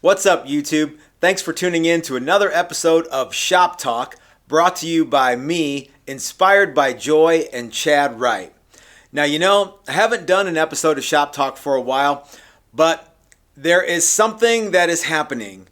What's up, YouTube? Thanks for tuning in to another episode of Shop Talk, brought to you by me, inspired by Joy and Chad Wright. Now, I haven't done an episode of Shop Talk for a while, but there is something that is happening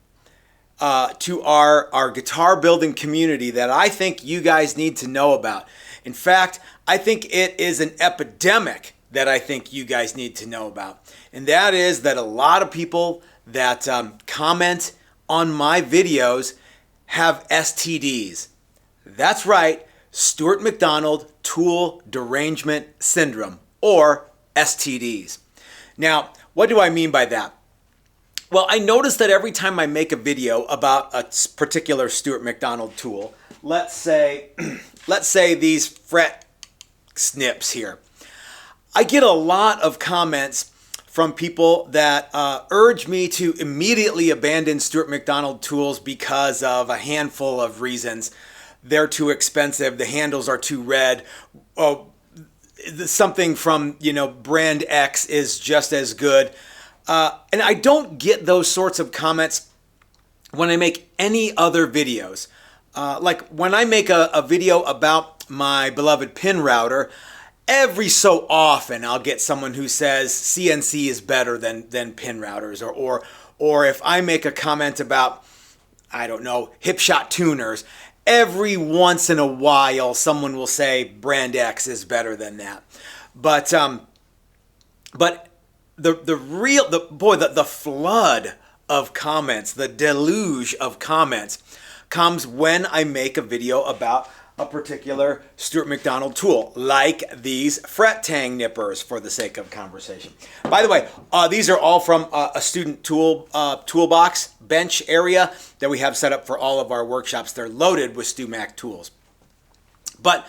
to our guitar building community that I think you guys need to know about. In fact, I think it is an epidemic that I think you guys need to know about. And that is that a lot of people that comment on my videos have STDs. That's right, Stuart McDonald Tool Derangement Syndrome, or STDs. Now, what do I mean by that? Well, I notice that every time I make a video about a particular Stuart McDonald tool, let's say these fret snips here, I get a lot of comments from people that urge me to immediately abandon Stuart McDonald tools because of a handful of reasons. They're too expensive, the handles are too red, something from brand X is just as good. And I don't get those sorts of comments when I make any other videos. Like when I make a video about my beloved pin router, every so often I'll get someone who says CNC is better than pin routers, or if I make a comment about, I don't know, Hipshot tuners, every once in a while someone will say brand X is better than that. But the flood of comments, the deluge of comments comes when I make a video about a particular Stuart McDonald tool, like these fret tang nippers, for the sake of conversation. By the way, these are all from a student toolbox bench area that we have set up for all of our workshops. They're loaded with StewMac tools. But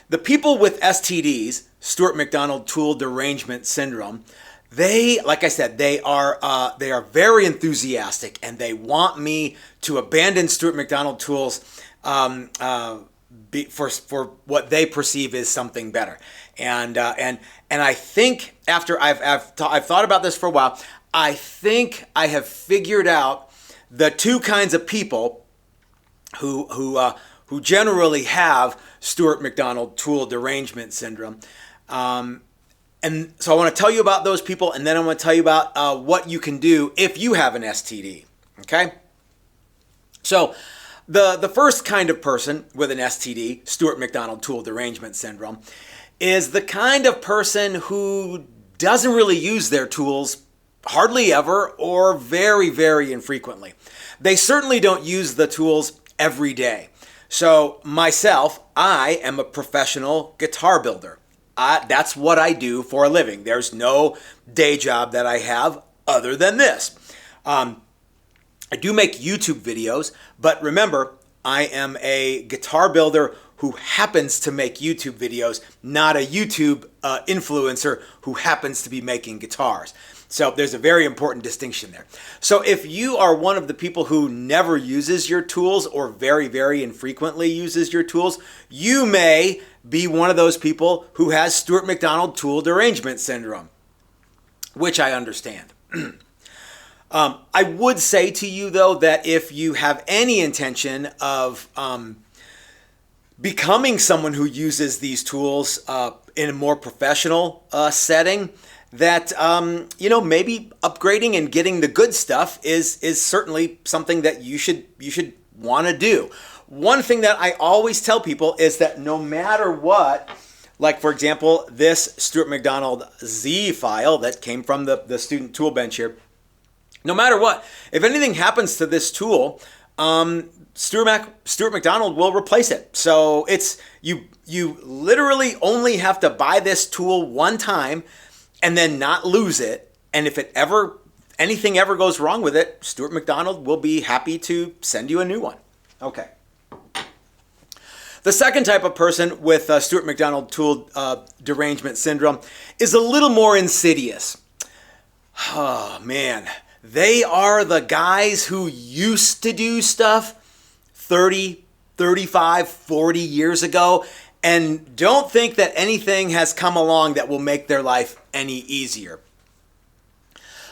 the people with STDs, Stuart McDonald Tool Derangement Syndrome, like I said, they are very enthusiastic, and they want me to abandon Stuart McDonald tools for what they perceive as something better. And I think after I've thought about this for a while, I think I have figured out the two kinds of people who generally have Stuart McDonald Tool Derangement Syndrome. And so I want to tell you about those people, and then I want to tell you about what you can do if you have an STD. Okay? So the first kind of person with an STD, Stuart McDonald Tool Derangement Syndrome, is the kind of person who doesn't really use their tools hardly ever or very, very infrequently. They certainly don't use the tools every day. So myself, I am a professional guitar builder. That's what I do for a living. There's no day job that I have other than this. I do make YouTube videos, but remember, I am a guitar builder who happens to make YouTube videos, not a YouTube influencer who happens to be making guitars. So there's a very important distinction there. So if you are one of the people who never uses your tools or very, very infrequently uses your tools, you may be one of those people who has Stuart McDonald Tool Derangement Syndrome, which I understand. I would say to you, though, that if you have any intention of becoming someone who uses these tools in a more professional setting, that maybe upgrading and getting the good stuff is certainly something that you should want to do. One thing that I always tell people is that no matter what, like for example, this Stuart McDonald Z file that came from the student tool bench here, no matter what, if anything happens to this tool, Stuart McDonald will replace it. So it's you literally only have to buy this tool one time and then not lose it. And if anything ever goes wrong with it, Stuart McDonald will be happy to send you a new one. Okay. The second type of person with Stuart McDonald Tool Derangement Syndrome is a little more insidious. Oh man, they are the guys who used to do stuff 30, 35, 40 years ago and don't think that anything has come along that will make their life any easier.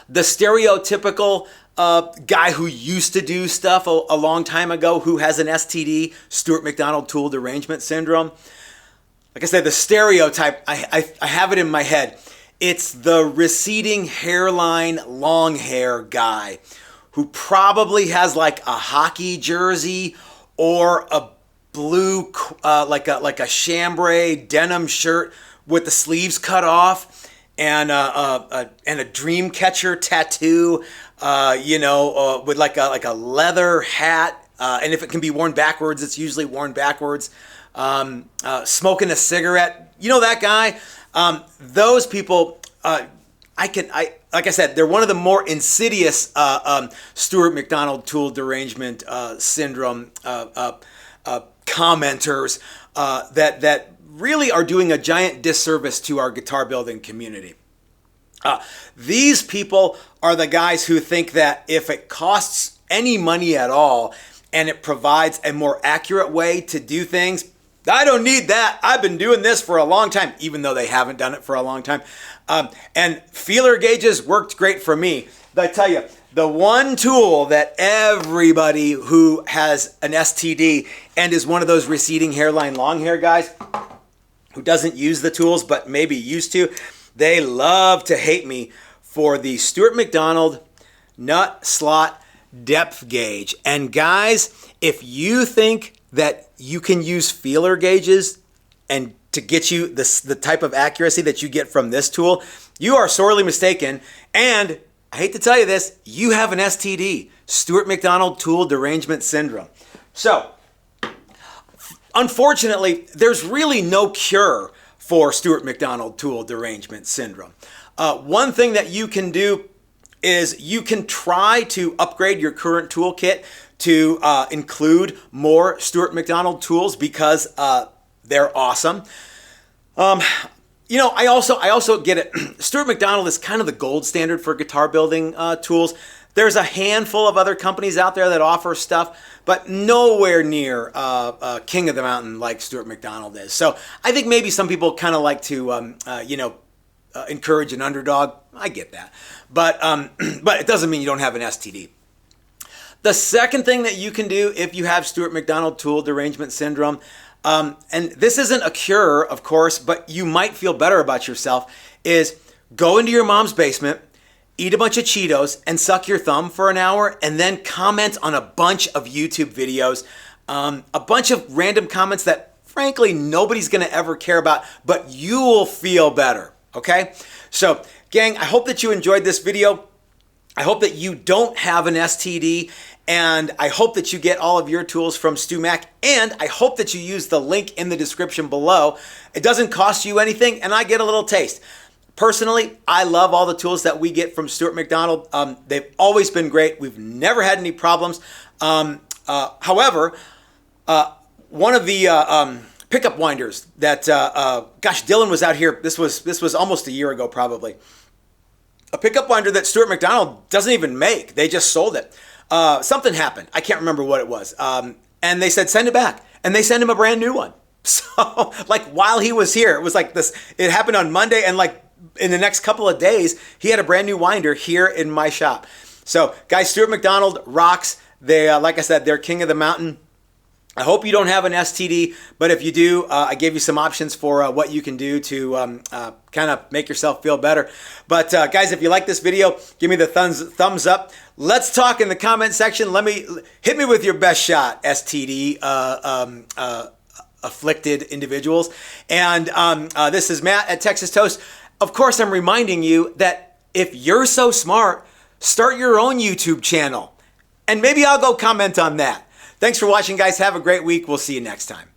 the stereotypical guy who used to do stuff a long time ago who has an STD, Stewart McDonald Tool Derangement Syndrome. Like I said, the stereotype, I have it in my head. It's the receding hairline, long hair guy who probably has like a hockey jersey or a blue, like a chambray denim shirt with the sleeves cut off and a dream catcher tattoo, with like a leather hat. And if it can be worn backwards, it's usually worn backwards. Smoking a cigarette, that guy. Those people, like I said, they're one of the more insidious Stewart McDonald Tool Derangement Syndrome commenters that really are doing a giant disservice to our guitar building community. These people are the guys who think that if it costs any money at all and it provides a more accurate way to do things, I don't need that. I've been doing this for a long time, even though they haven't done it for a long time. And feeler gauges worked great for me. But I tell you, the one tool that everybody who has an STD and is one of those receding hairline, long hair guys who doesn't use the tools but maybe used to, they love to hate me for the Stewart McDonald nut slot depth gauge. And guys, if you think that you can use feeler gauges and to get you the type of accuracy that you get from this tool, you are sorely mistaken. And I hate to tell you this, you have an STD, Stewart McDonald Tool Derangement Syndrome. So, unfortunately, there's really no cure for Stewart McDonald Tool Derangement Syndrome. One thing that you can do is you can try to upgrade your current toolkit to include more Stewart McDonald tools because they're awesome. I also get it. Stewart McDonald is kind of the gold standard for guitar building tools. There's a handful of other companies out there that offer stuff, but nowhere near King of the Mountain like Stewart McDonald is. So I think maybe some people kind of like to, encourage an underdog. I get that, but it doesn't mean you don't have an STD. The second thing that you can do if you have Stewart McDonald Tool Derangement Syndrome, and this isn't a cure, of course, but you might feel better about yourself, is go into your mom's basement, eat a bunch of Cheetos, and suck your thumb for an hour, and then comment on a bunch of YouTube videos, a bunch of random comments that, frankly, nobody's going to ever care about, but you will feel better, okay? So, gang, I hope that you enjoyed this video. I hope that you don't have an STD, and I hope that you get all of your tools from StewMac, and I hope that you use the link in the description below. It doesn't cost you anything, and I get a little taste. Personally, I love all the tools that we get from Stewart McDonald. They've always been great. We've never had any problems. However, one of the pickup winders that, Dylan was out here. This was almost a year ago, probably. A pickup winder that Stewart McDonald doesn't even make. They just sold it. Something happened. I can't remember what it was. And they said, send it back. And they sent him a brand new one. So, like, while he was here, it was like this. It happened on Monday, and like in the next couple of days, he had a brand new winder here in my shop. So, guys, Stewart McDonald rocks. They, like I said, they're King of the Mountain. I hope you don't have an STD, but if you do, I gave you some options for what you can do to kind of make yourself feel better. But guys, if you like this video, give me the thumbs up. Let's talk in the comment section. Hit me with your best shot, STD afflicted individuals. And this is Matt at Texas Toast. Of course, I'm reminding you that if you're so smart, start your own YouTube channel, and maybe I'll go comment on that. Thanks for watching, guys. Have a great week. We'll see you next time.